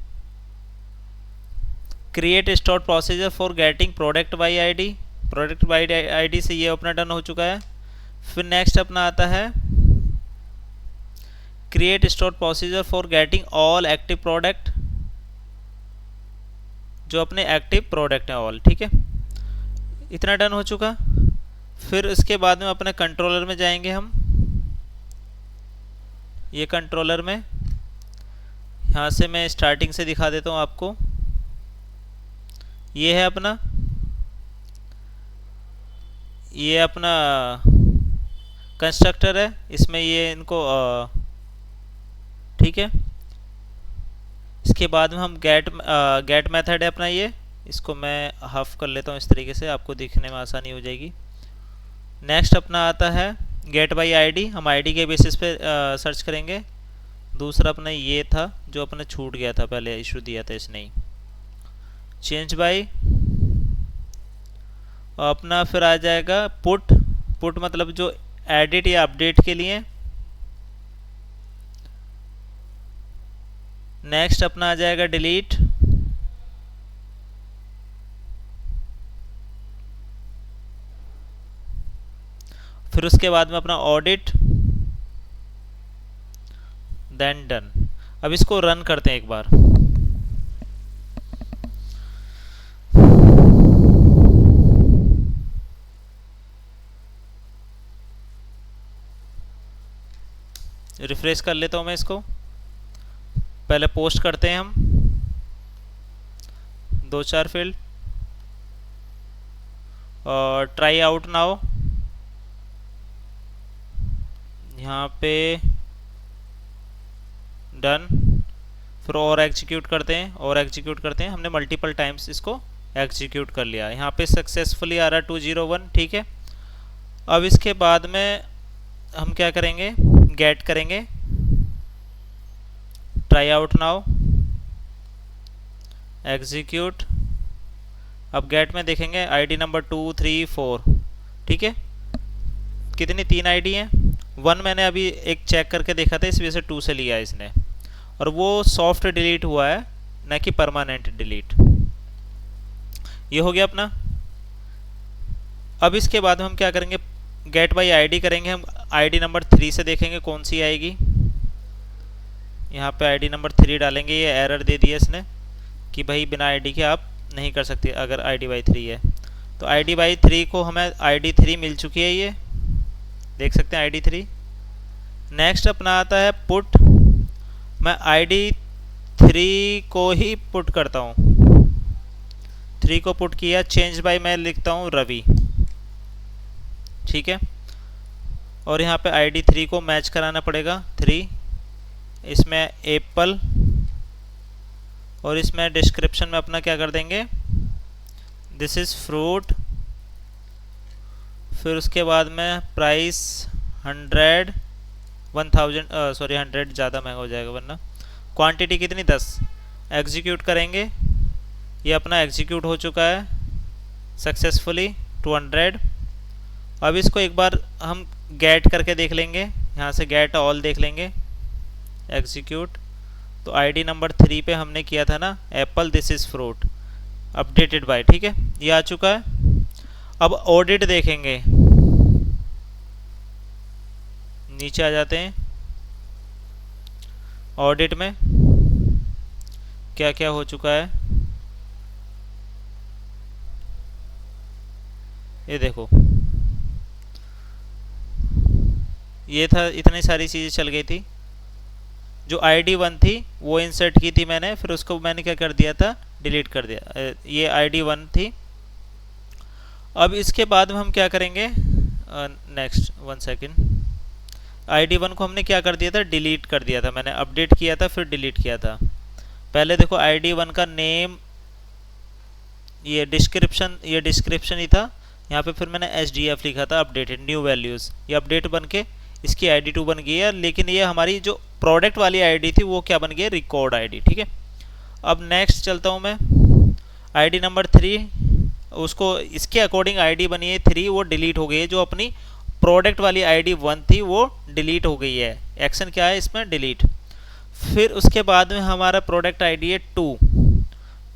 Create store procedure for getting product by ID, product by ID से ये अपना डन हो चुका है। फिर नेक्स्ट अपना आता है create store procedure for getting all active product, जो अपने एक्टिव प्रोडक्ट हैं ऑल, ठीक है। इतना डन हो चुका। फिर इसके बाद में अपने कंट्रोलर में जाएंगे हम। ये कंट्रोलर में यहाँ से मैं स्टार्टिंग से दिखा देता हूँ आपको। ये है अपना, ये अपना कंस्ट्रक्टर है, इसमें ये इनको ठीक है। इसके बाद में हम गेट मेथड है अपना, ये इसको मैं हाफ कर लेता हूँ इस तरीके से, आपको दिखने में आसानी हो जाएगी। नेक्स्ट अपना आता है गेट बाई आईडी, हम आईडी के बेसिस पे सर्च करेंगे। दूसरा अपना ये था जो अपने छूट गया था, पहले इशू दिया था इसने ही, चेंज बाई। अपना फिर आ जाएगा पुट, पुट मतलब जो एडिट या अपडेट के लिए। नेक्स्ट अपना आ जाएगा डिलीट। फिर उसके बाद में अपना ऑडिट, देन डन। अब इसको रन करते हैं एक बार। रिफ्रेश कर लेता हूं मैं इसको। पहले पोस्ट करते हैं हम 2-4 फील्ड और ट्राई आउट नाउ, यहाँ पे डन। फिर और एग्जीक्यूट करते हैं, और एग्जीक्यूट करते हैं। हमने मल्टीपल टाइम्स इसको एग्जीक्यूट कर लिया। यहाँ पे सक्सेसफुली आ रहा 201, ठीक है। अब इसके बाद में हम क्या करेंगे, गेट करेंगे, ट्राई आउट नाउ, एग्जीक्यूट। अब गेट में देखेंगे आईडी नंबर 2, 3, 4, ठीक है। कितनी, 3 आईडी हैं। 1 मैंने अभी एक चेक करके देखा था, इस वजह से 2 से लिया इसने, और वो सॉफ्ट डिलीट हुआ है ना कि परमानेंट डिलीट। ये हो गया अपना। अब इसके बाद हम क्या करेंगे, गेट बाई आईडी करेंगे। हम आईडी नंबर 3 से देखेंगे कौन सी आएगी। यहाँ पे आईडी नंबर 3 डालेंगे। ये एरर दे दिया इसने कि भाई बिना आईडी के आप नहीं कर सकते अगर आईडी बाई 3 है। तो आईडी बाई 3 को हमें आईडी 3 मिल चुकी है, ये देख सकते हैं आईडी 3। नेक्स्ट अपना आता है पुट। मैं आईडी 3 को ही पुट करता हूँ, 3 को पुट किया। चेंज बाई मैं लिखता हूँ रवि, ठीक है। और यहाँ पे आईडी 3 को मैच कराना पड़ेगा 3, इसमें एप्पल, और इसमें डिस्क्रिप्शन में अपना क्या कर देंगे, दिस इज़ फ्रूट। फिर उसके बाद में प्राइस 100, 100 ज़्यादा महंगा हो जाएगा वरना। क्वांटिटी कितनी, 10। एग्जीक्यूट करेंगे। ये अपना एग्जीक्यूट हो चुका है सक्सेसफुली 200। अब इसको एक बार हम गेट करके देख लेंगे, यहाँ से गेट ऑल देख लेंगे, एग्जीक्यूट। तो आईडी नंबर 3 पे हमने किया था ना apple, this is fruit, updated by, ठीक है। ये आ चुका है। अब ऑडिट देखेंगे, नीचे आ जाते हैं। ऑडिट में क्या क्या हो चुका है ये देखो। ये था, इतनी सारी चीज़ें चल गई थी। जो ID1 थी वो इंसर्ट की थी मैंने, फिर उसको मैंने क्या कर दिया था, डिलीट कर दिया। ये ID1 थी। अब इसके बाद में हम क्या करेंगे, नेक्स्ट 1 सेकेंड, ID1 को हमने क्या कर दिया था, डिलीट कर दिया था मैंने, अपडेट किया था फिर डिलीट किया था। पहले देखो ID1 का नेम, ये डिस्क्रिप्शन ही था यहाँ पे, फिर मैंने SDF लिखा था, अपडेटेड न्यू वैल्यूज़, ये अपडेट बन के इसकी ID2 बन गई है, लेकिन ये हमारी जो प्रोडक्ट वाली ID थी वो क्या बन गई है, रिकॉर्ड ID। ठीक है, अब नेक्स्ट चलता हूँ मैं, ID नंबर 3, उसको इसके अकॉर्डिंग ID बनी है 3, वो डिलीट हो गई है। जो अपनी प्रोडक्ट वाली ID1 थी वो डिलीट हो गई है। एक्शन क्या है इसमें, डिलीट। फिर उसके बाद में हमारा प्रोडक्ट ID है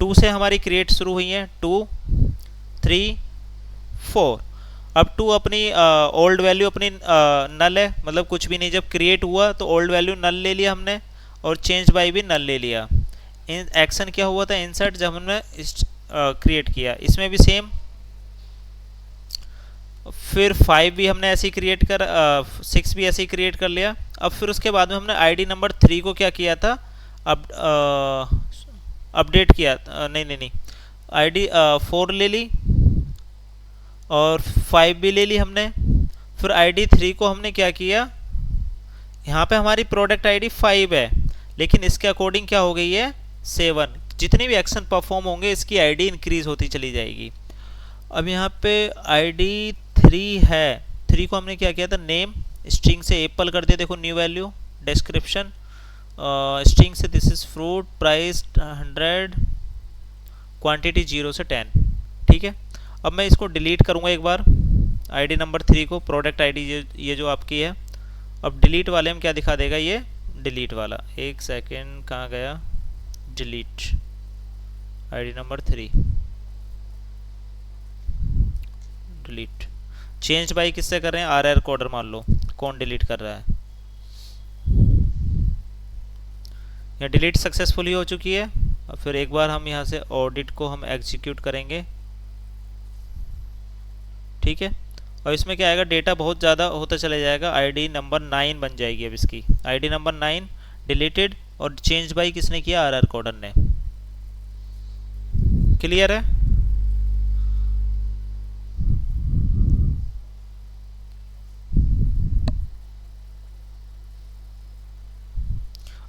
2 से हमारी क्रिएट शुरू हुई है, 2 3 4। अब 2 अपनी ओल्ड वैल्यू अपनी नल है, मतलब कुछ भी नहीं, जब क्रिएट हुआ तो ओल्ड वैल्यू नल ले लिया हमने, और चेंज बाय भी नल ले लिया। एक्शन क्या हुआ था, इंसर्ट, जब हमने क्रिएट किया, इसमें भी सेम। फिर 5 भी हमने ऐसे ही क्रिएट कर, 6 भी ऐसे ही क्रिएट कर लिया। अब फिर उसके बाद में हमने ID नंबर 3 को क्या किया था, अब अपडेट किया, नहीं, ID 4 ले ली और 5 भी ले ली हमने। फिर ID 3 को हमने क्या किया, यहाँ पे हमारी प्रोडक्ट ID 5 है, लेकिन इसके अकॉर्डिंग क्या हो गई है, 7। जितने भी एक्शन परफॉर्म होंगे इसकी ID इंक्रीज होती चली जाएगी। अब यहाँ पे ID 3 है, 3 को हमने क्या किया था, नेम, स्ट्रिंग से एप्पल कर दिया, देखो न्यू वैल्यू, डिस्क्रिप्शन स्ट्रिंग से this is fruit, price 100, quantity 0 से 10। ठीक है, अब मैं इसको डिलीट करूँगा एक बार, ID नंबर 3 को, प्रोडक्ट ID ये जो आपकी है। अब डिलीट वाले में क्या दिखा देगा, ये डिलीट वाला, 1 सेकेंड कहाँ गया, delete ID number 3, delete. Change by किससे कर रहे हैं, RR कोडर मान लो, कौन डिलीट कर रहा है। यह डिलीट सक्सेसफुली हो चुकी है। अब फिर एक बार हम यहाँ से ऑडिट को हम एग्जीक्यूट करेंगे। ठीक है, और इसमें क्या आएगा, डेटा बहुत ज़्यादा होता चला जाएगा, ID नंबर 9 बन जाएगी। अब इसकी ID नंबर 9 डिलीटेड, और चेंज बाई किसने किया, RR कोडर ने। क्लियर है।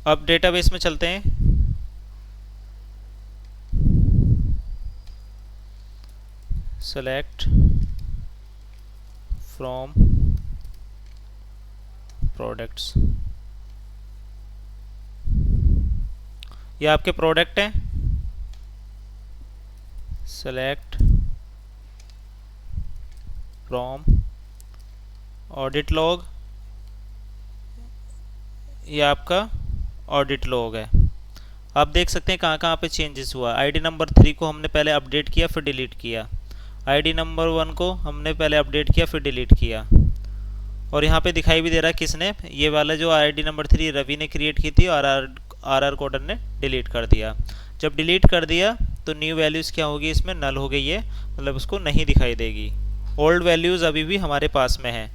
अब डेटाबेस में चलते हैं। सेलेक्ट फ्रॉम प्रोडक्ट्स, ये आपके प्रोडक्ट हैं। सेलेक्ट फ्रॉम ऑडिट लॉग, ये आपका ऑडिट लॉग है। आप देख सकते हैं कहाँ कहाँ पे चेंजेस हुआ। ID नंबर 3 को हमने पहले अपडेट किया फिर डिलीट किया, ID नंबर 1 को हमने पहले अपडेट किया फिर डिलीट किया, और यहाँ पे दिखाई भी दे रहा है किसने, ये वाला जो ID नंबर 3 रवि ने क्रिएट की थी और RR कोडर ने डिलीट कर दिया। जब डिलीट कर दिया तो न्यू वैल्यूज़ क्या होगी, इसमें नल हो गई है, मतलब उसको नहीं दिखाई देगी। ओल्ड वैल्यूज़ अभी भी हमारे पास में है।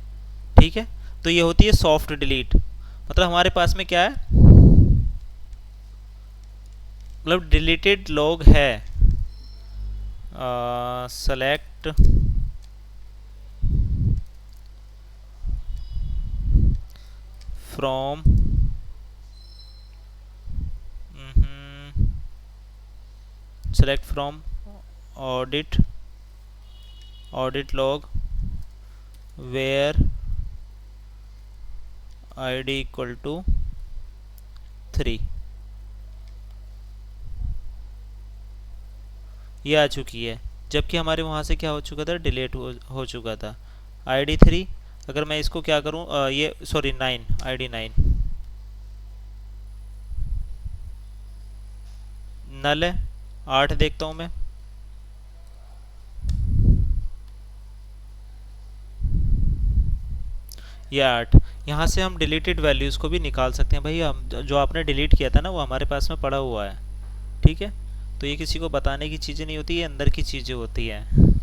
ठीक है, तो ये होती है सॉफ्ट डिलीट, मतलब हमारे पास में क्या है, मतलब डिलीटेड लॉग है। Select from select from audit log where ID equal to 3, ये आ चुकी है, जबकि हमारे वहाँ से क्या हो चुका था, डिलीट हो चुका था। ID 3, अगर मैं इसको क्या करूँ, ये सॉरी 9, ID 9 नल है। 8 देखता हूँ मैं, ये 8। यहाँ से हम डिलीटेड वैल्यूज़ को भी निकाल सकते हैं। भाई हम जो आपने डिलीट किया था ना वो हमारे पास में पड़ा हुआ है। ठीक है, तो ये किसी को बताने की चीज़ें नहीं होती, ये अंदर की चीज़ें होती हैं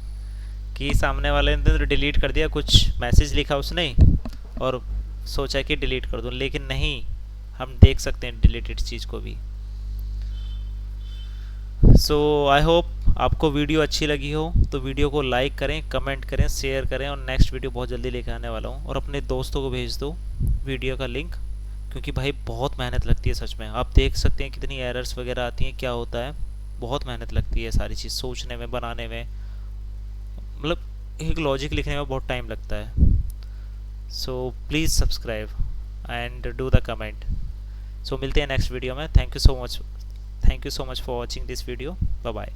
कि सामने वाले ने तो डिलीट कर दिया, कुछ मैसेज लिखा उसने और सोचा कि डिलीट कर दूँ, लेकिन नहीं, हम देख सकते हैं डिलीटेड चीज़ को भी। सो आई होप आपको वीडियो अच्छी लगी हो, तो वीडियो को लाइक करें, कमेंट करें, शेयर करें, और नेक्स्ट वीडियो बहुत जल्दी लेकर आने वाला हूँ। और अपने दोस्तों को भेज दो वीडियो का लिंक, क्योंकि भाई बहुत मेहनत लगती है सच में। आप देख सकते हैं कितनी एरर्स वगैरह आती हैं, क्या होता है, बहुत मेहनत लगती है सारी चीज़ सोचने में, बनाने में, मतलब एक लॉजिक लिखने में बहुत टाइम लगता है। So please subscribe and do the comment. So मिलते हैं नेक्स्ट वीडियो में। Thank you so much, thank you so much for watching this video. Bye bye.